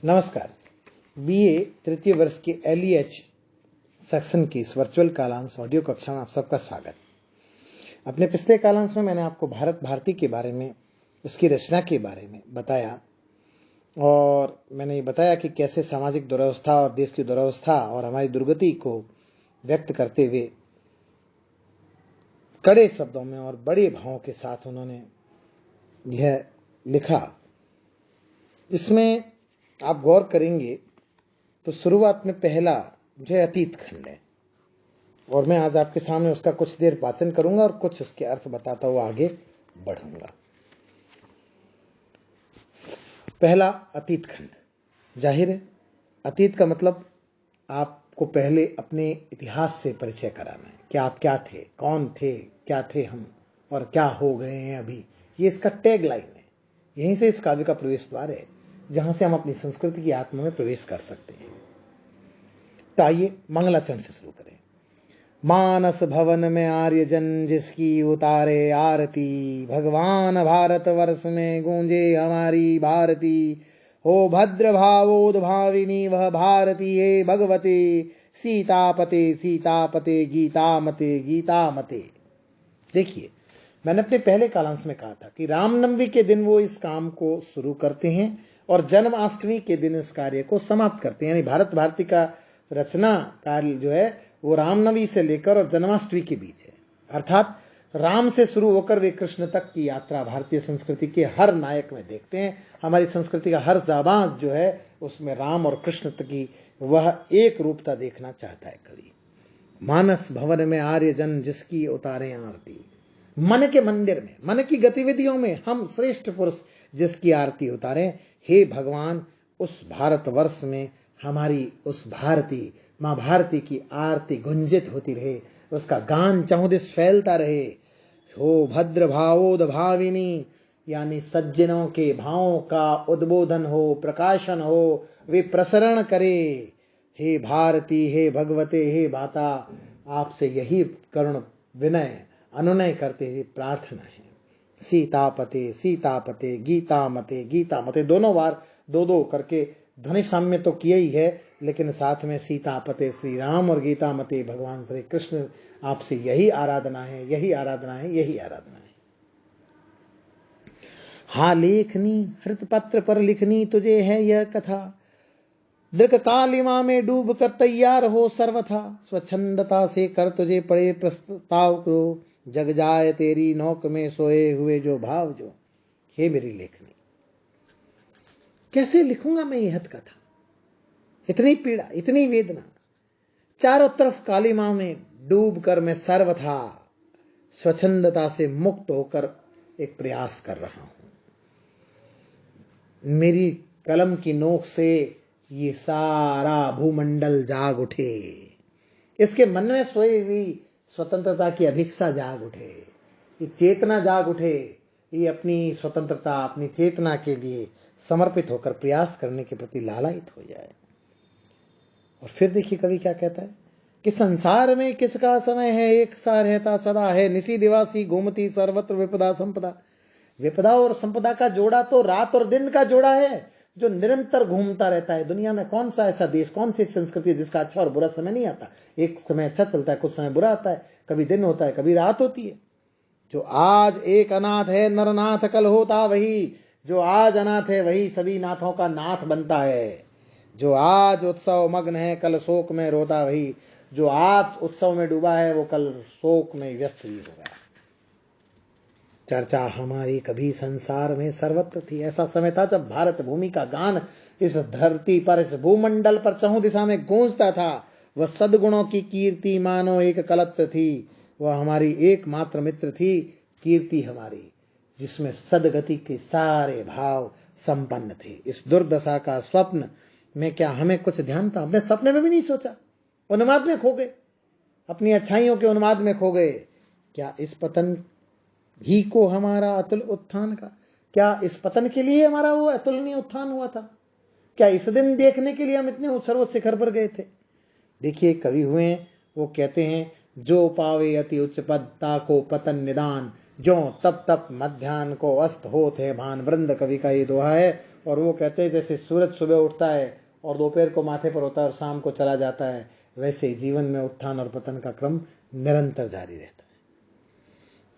नमस्कार। बीए तृतीय वर्ष के एलईएच सेक्शन की इस वर्चुअल कालांश ऑडियो कक्षा में आप सबका स्वागत। अपने पिछले कालांश में मैंने आपको भारत भारती के बारे में, उसकी रचना के बारे में बताया और मैंने ये बताया कि कैसे सामाजिक दुरावस्था और देश की दुरावस्था और हमारी दुर्गति को व्यक्त करते हुए कड़े शब्दों में और बड़े भावों के साथ उन्होंने यह लिखा। इसमें आप गौर करेंगे तो शुरुआत में पहला जो है अतीत खंड है और मैं आज आपके सामने उसका कुछ देर वाचन करूंगा और कुछ उसके अर्थ बताता हुआ आगे बढ़ूंगा। पहला अतीत खंड। जाहिर है अतीत का मतलब आपको पहले अपने इतिहास से परिचय कराना है कि आप क्या थे, कौन थे, क्या थे हम और क्या हो गए हैं अभी। ये इसका टैग लाइन है। यहीं से इस काव्य का प्रवेश द्वार है जहां से हम अपनी संस्कृति की आत्मा में प्रवेश कर सकते हैं। तो आइए मंगलाचरण से शुरू करें। मानस भवन में आर्य जन जिसकी उतारे आरती, भगवान भारत वर्ष में गूंजे हमारी भारती। हो भद्र भावोद्भाविनी वह भारती है भगवते, सीतापते सीतापते गीतामते गीतामते। देखिए, मैंने अपने पहले कालांश में कहा था कि रामनवमी के दिन वो इस काम को शुरू करते हैं और जन्माष्टमी के दिन इस कार्य को समाप्त करते हैं। यानी भारत भारती का रचना कार्य जो है वो रामनवमी से लेकर और जन्माष्टमी के बीच है। अर्थात राम से शुरू होकर वे कृष्ण तक की यात्रा भारतीय संस्कृति के हर नायक में देखते हैं। हमारी संस्कृति का हर जाबाज जो है उसमें राम और कृष्ण की वह एक रूपता देखना चाहता है कवि। मानस भवन में आर्य जन जिसकी उतारे आरती। मन के मंदिर में, मन की गतिविधियों में हम श्रेष्ठ पुरुष जिसकी आरती उतारें। हे भगवान, उस भारतवर्ष में हमारी उस भारती मां भारती की आरती गुंजित होती रहे, उसका गान चहुदिश फैलता रहे। हो भद्र भावोद भाविनी, यानी सज्जनों के भावों का उद्बोधन हो, प्रकाशन हो, वे प्रसरण करे। हे भारती, हे भगवते, हे माता, आपसे यही करुण विनय अनुनय करते हुए प्रार्थना है। सीतापते सीतापते गीतामते गीतामते, दोनों बार दो दो करके ध्वनि साम्य तो किया ही है, लेकिन साथ में सीतापते श्री राम और गीतामते भगवान श्री कृष्ण, आपसे यही आराधना है, यही आराधना है, यही आराधना है। हा लेखनी हृतपत्र पर लिखनी तुझे है यह कथा, दृक कालिमा में डूब कर तैयार हो सर्वथा। स्वच्छंदता से कर तुझे पड़े प्रस्ताव को, जग जाए तेरी नौक में सोए हुए जो भाव जो। हे मेरी लेखनी, कैसे लिखूंगा मैं यह कथा? इतनी पीड़ा, इतनी वेदना, चारों तरफ कालिमा में डूब कर मैं सर्वथा स्वच्छंदता से मुक्त होकर एक प्रयास कर रहा हूं। मेरी कलम की नोक से ये सारा भूमंडल जाग उठे, इसके मन में सोई हुई स्वतंत्रता की अभिक्षा जाग उठे, ये चेतना जाग उठे, ये अपनी स्वतंत्रता, अपनी चेतना के लिए समर्पित होकर प्रयास करने के प्रति लालायित हो जाए। और फिर देखिए कवि क्या कहता है कि संसार में किसका समय है, एक सा रहता सदा है, निसी दिवासी घूमती सर्वत्र विपदा संपदा। विपदा और संपदा का जोड़ा तो रात और दिन का जोड़ा है जो निरंतर घूमता रहता है। दुनिया में कौन सा ऐसा देश, कौन सी संस्कृति जिसका अच्छा और बुरा समय नहीं आता। एक समय अच्छा चलता है, कुछ समय बुरा आता है, कभी दिन होता है, कभी रात होती है। जो आज एक अनाथ है नरनाथ कल होता वही, जो आज अनाथ है वही सभी नाथों का नाथ बनता है। जो आज उत्सव मग्न है कल शोक में रोता वही, जो आज उत्सव में डूबा है वो कल शोक में व्यस्त भी होगा। चर्चा हमारी कभी संसार में सर्वत्र थी। ऐसा समय था जब भारत भूमि का गान इस धरती पर, इस भूमंडल पर चहुं दिशा में गूंजता था। वह सद्गुणों की कीर्ति मानो एक कलत्र थी, वह हमारी एकमात्र मित्र थी कीर्ति हमारी, जिसमें सदगति के सारे भाव संपन्न थे। इस दुर्दशा का स्वप्न में क्या हमें कुछ ध्यान था? हमने सपने में भी नहीं सोचा। उन्माद में खो गए, अपनी अच्छाइयों के उन्माद में खो गए। क्या इस पतन ही को हमारा अतुल उत्थान का, क्या इस पतन के लिए हमारा वो अतुलनीय उत्थान हुआ था? क्या इस दिन देखने के लिए हम इतने सर्व शिखर पर गए थे? देखिए कवि हुए वो कहते हैं, जो पावे अति उच्च पद ताको पतन निदान, जो तब तब मध्याह्न को अस्त होते भान वृंद, कवि का ये दोहा है। और वो कहते हैं जैसे सूरज सुबह उठता है और दोपहर को माथे पर होता है और शाम को चला जाता है, वैसे जीवन में उत्थान और पतन का क्रम निरंतर जारी रहता है।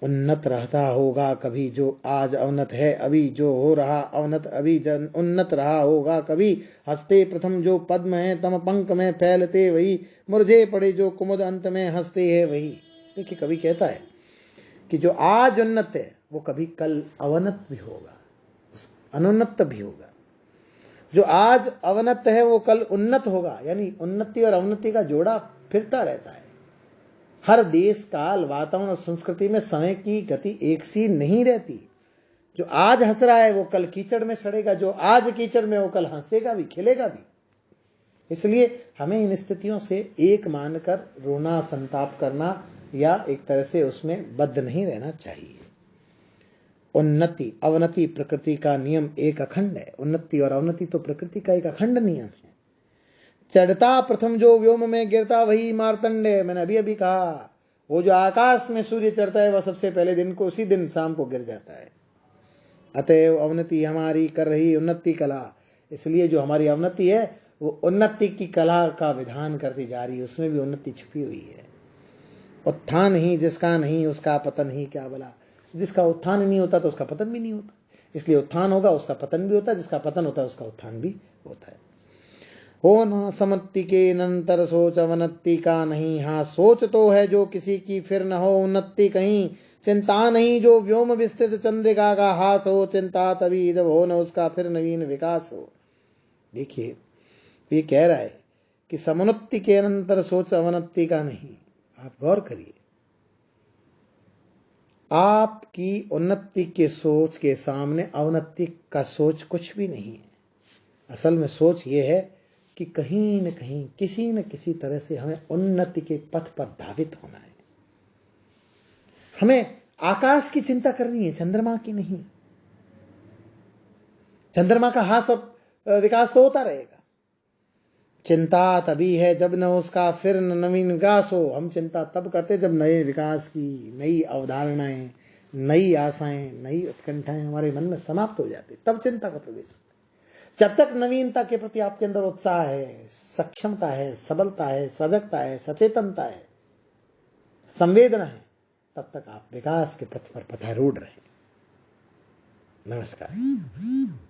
उन्नत रहता होगा कभी जो आज अवनत है अभी, जो हो रहा अवनत अभी उन्नत रहा होगा कभी। हंसते प्रथम जो पद्म है तम पंख में फैलते वही, मुरझे पड़े जो कुमुद अंत में हंसते है वही। देखिए कवि कहता है कि जो आज उन्नत है वो कभी कल अवनत भी होगा, अनुन्नत भी होगा। जो आज अवनत है वो कल उन्नत होगा, यानी उन्नति और अवनति का जोड़ा फिरता रहता है। हर देश काल वातावरण और संस्कृति में समय की गति एक सी नहीं रहती। जो आज हंस रहा है वो कल कीचड़ में सड़ेगा, जो आज कीचड़ में वो कल हंसेगा भी, खिलेगा भी। इसलिए हमें इन स्थितियों से एक मानकर रोना, संताप करना या एक तरह से उसमें बद्ध नहीं रहना चाहिए। उन्नति अवनति प्रकृति का नियम एक अखंड है। उन्नति और अवनति तो प्रकृति का एक अखंड नियम है। चढ़ता प्रथम जो व्योम में गिरता वही मार्तंड है। मैंने अभी अभी कहा वो जो आकाश में सूर्य चढ़ता है वह सबसे पहले दिन को उसी दिन शाम को गिर जाता है। अतएव अवनति हमारी कर रही उन्नति कला। इसलिए जो हमारी अवनति है वो उन्नति की कला का विधान करती जा रही है, उसमें भी उन्नति छुपी हुई है। उत्थान ही जिसका नहीं उसका पतन ही क्या भला। जिसका उत्थान नहीं होता तो उसका पतन भी नहीं होता, इसलिए उत्थान होगा उसका पतन भी होता है, जिसका पतन होता है उसका उत्थान भी होता है। हो न समत्ति के नंतर सोच अवनति का नहीं, हाँ सोच तो है जो किसी की फिर न हो उन्नति कहीं। चिंता नहीं जो व्योम विस्तृत चंद्रिका का हास हो, चिंता तभी जब हो न उसका फिर नवीन विकास हो। देखिए ये कह रहा है कि समुन्नति के अनंतर सोच अवनति का नहीं। आप गौर करिए, आपकी उन्नति के सोच के सामने अवनति का सोच कुछ भी नहीं है। असल में सोच ये है कि कहीं न कहीं किसी न किसी तरह से हमें उन्नति के पथ पर धावित होना है। हमें आकाश की चिंता करनी है, चंद्रमा की नहीं। चंद्रमा का हास और विकास तो होता रहेगा। चिंता तभी है जब न उसका फिर नवीन विकास हो। हम चिंता तब करते जब नए विकास की नई अवधारणाएं, नई आशाएं, नई उत्कंठाएं हमारे मन में समाप्त हो जाती, तब चिंता का प्रवेश होता है। जब तक नवीनता के प्रति आपके अंदर उत्साह है, सक्षमता है, सबलता है, सजगता है, सचेतनता है, संवेदना है, तब तक आप विकास के पथ पर पथारूढ़ रहे। नमस्कार।